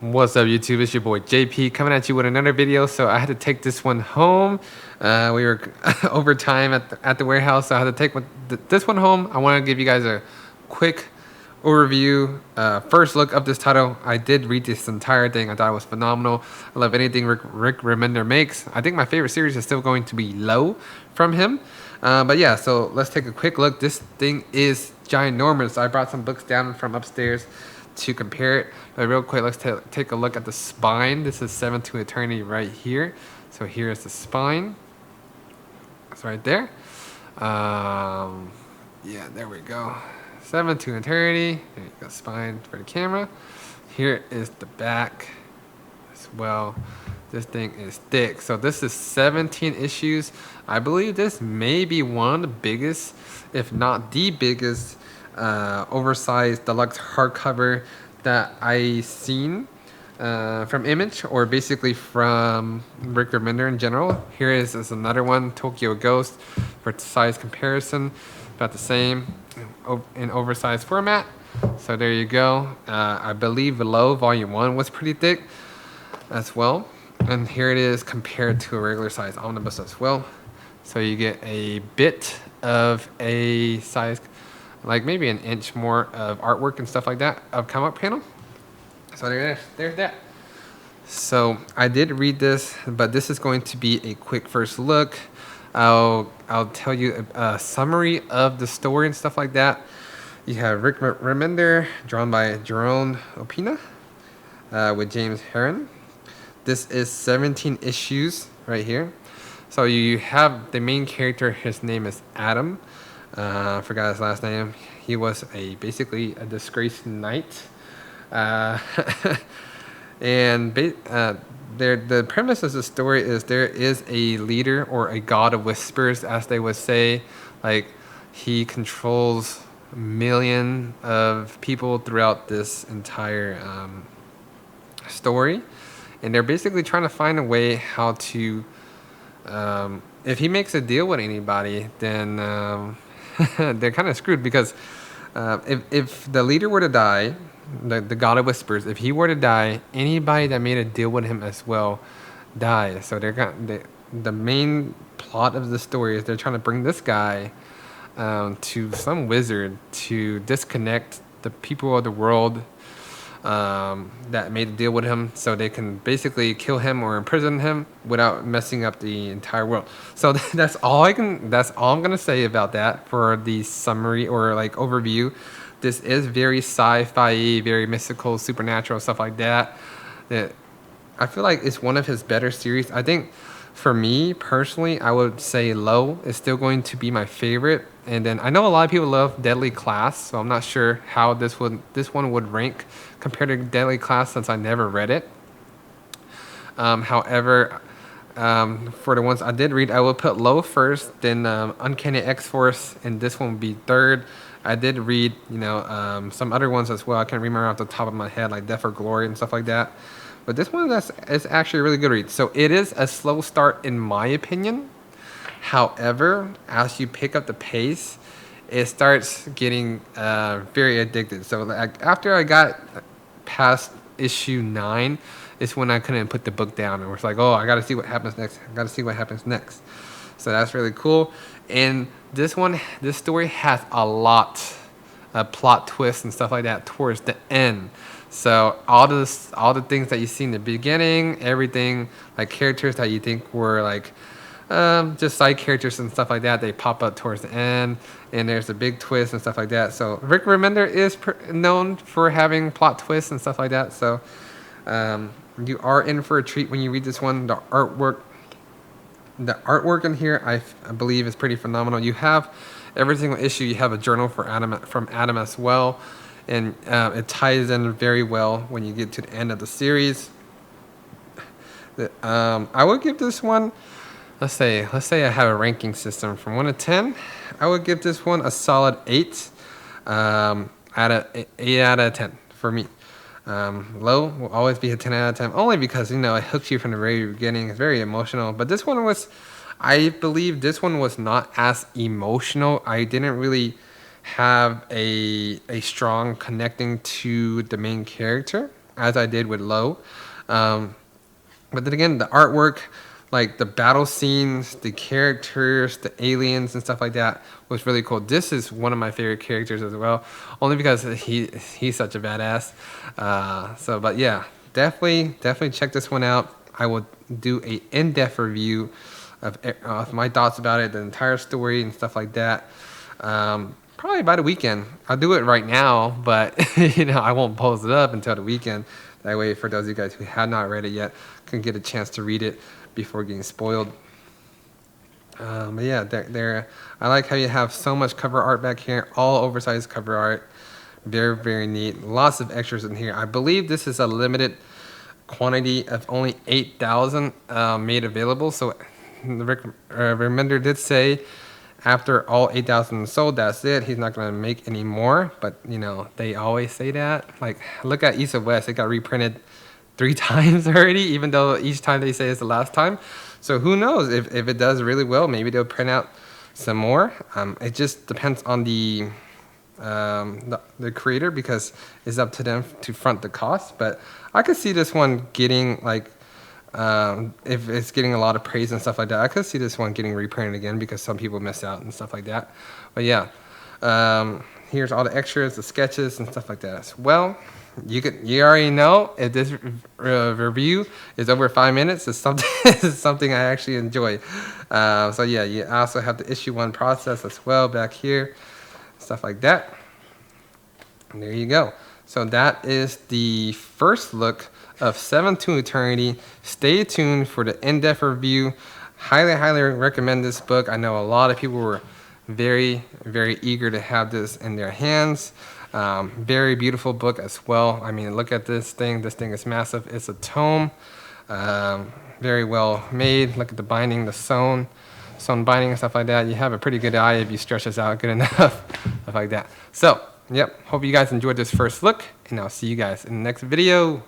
What's up, YouTube? It's your boy JP coming at you with another video. So I had to take this one home. We were overtime at the warehouse, so I had to take this one home. I want to give you guys a quick overview, first look of this title. I did read this entire thing. I thought it was phenomenal. I love anything Rick Remender makes. I think my favorite series is still going to be Low from him. But yeah, so let's take a quick look. This thing is ginormous. I brought some books down from upstairs to compare it. But real quick, let's take a look at the spine. This is 7 to Eternity right here. So here is the spine. It's right there. Yeah, there we go. 7 to Eternity. There you go, spine for the camera. Here is the back as well. This thing is thick. So this is 17 issues. I believe this may be one of the biggest, if not the biggest, oversized deluxe hardcover that I seen from Image, or basically from Rick Remender in general. Here is another one, Tokyo Ghost, for size comparison, about the same in oversized format. So there you go. I believe Low Volume 1 was pretty thick as well. And here it is compared to a regular size omnibus as well. So you get a bit of a size, like maybe an inch more of artwork and stuff like that of comic panel. So there's that. So I did read this, but this is going to be a quick first look. I'll tell you a summary of the story and stuff like that. You have Rick Remender, drawn by Jerome Opina, with James Herron. This is 17 issues right here. So you have the main character, his name is Adam. I forgot his last name. He was basically a disgraced knight. And the premise of the story is there is a leader, or a god of whispers, as they would say. Like, he controls a million of people throughout this entire story. And they're basically trying to find a way how to, if he makes a deal with anybody, then they're kind of screwed, because if the leader were to die, the God of Whispers, if he were to die, anybody that made a deal with him as well dies. So the main plot of the story is they're trying to bring this guy to some wizard to disconnect the people of the world that made a deal with him, so they can basically kill him or imprison him without messing up the entire world. So that's all I'm gonna say about that for the summary, or like overview. This is very sci-fi, very mystical, supernatural, stuff like that. I feel like it's one of his better series. I think for me personally, I would say Low is still going to be my favorite. And then I know a lot of people love Deadly Class, so I'm not sure how this one would rank compared to Deadly Class, since I never read it. However, for the ones I did read, I will put Low first, then Uncanny X-Force, and this one would be third. I did read, some other ones as well. I can't remember off the top of my head, like Death or Glory and stuff like that. But this one is actually a really good read. So it is a slow start in my opinion. However, as you pick up the pace, it starts getting very addicted. So like, after I got past issue 9, is when I couldn't put the book down. And was like, oh, I got to see what happens next. I got to see what happens next. So that's really cool. And this story has a lot of plot twists and stuff like that towards the end. So all the things that you see in the beginning, everything, like characters that you think were like just side characters and stuff like that, they pop up towards the end, and there's a big twist and stuff like that. So Rick Remender is known for having plot twists and stuff like that. So you are in for a treat when you read this one. The artwork in here, I believe, is pretty phenomenal. You have every single issue. You have a journal from Adam as well, and it ties in very well when you get to the end of the series. I would give this one, let's say I have a ranking system from 1 to 10. I would give this one a solid 8 out of 10 for me. Low will always be a 10 out of 10, only because, it hooks you from the very beginning. It's very emotional. But this one I believe this one was not as emotional. I didn't really have a strong connecting to the main character. as I did with Low. But then again, the artwork, like the battle scenes, the characters, the aliens and stuff like that was really cool. This is one of my favorite characters as well, only because he's such a badass. But yeah, definitely check this one out. I will do a in-depth review of my thoughts about it, the entire story and stuff like that. Probably by the weekend. I'll do it right now, but I won't post it up until the weekend. That way, for those of you guys who have not read it yet, can get a chance to read it before getting spoiled. But yeah, I like how you have so much cover art back here, all oversized cover art. Very neat. Lots of extras in here. I believe this is a limited quantity of only 8,000 made available. So the remender did say after all 8,000 sold, that's it. He's not going to make any more. But, they always say that. Like, look at East of West. It got reprinted 3 times already, even though each time they say it's the last time. So who knows? If it does really well, maybe they'll print out some more. It just depends on the creator, because it's up to them to front the cost. But I could see this one getting, like, if it's getting a lot of praise and stuff like that, I could see this one getting reprinted again because some people miss out and stuff like that. But yeah, here's all the extras, the sketches and stuff like that as well. You already know if this review is over 5 minutes, it's something I actually enjoy. So yeah, you also have the issue 1 process as well back here, stuff like that. And there you go. So that is the first look of 7 to Eternity. Stay tuned for the in-depth review. Highly recommend this book. I know a lot of people were very eager to have this in their hands. Very beautiful book as well. I mean, look at this thing. This thing is massive. It's a tome. Very well made. Look at the binding, the sewn binding and stuff like that. You have a pretty good eye if you stretch this out good enough, stuff like that. So, yep. Hope you guys enjoyed this first look, and I'll see you guys in the next video.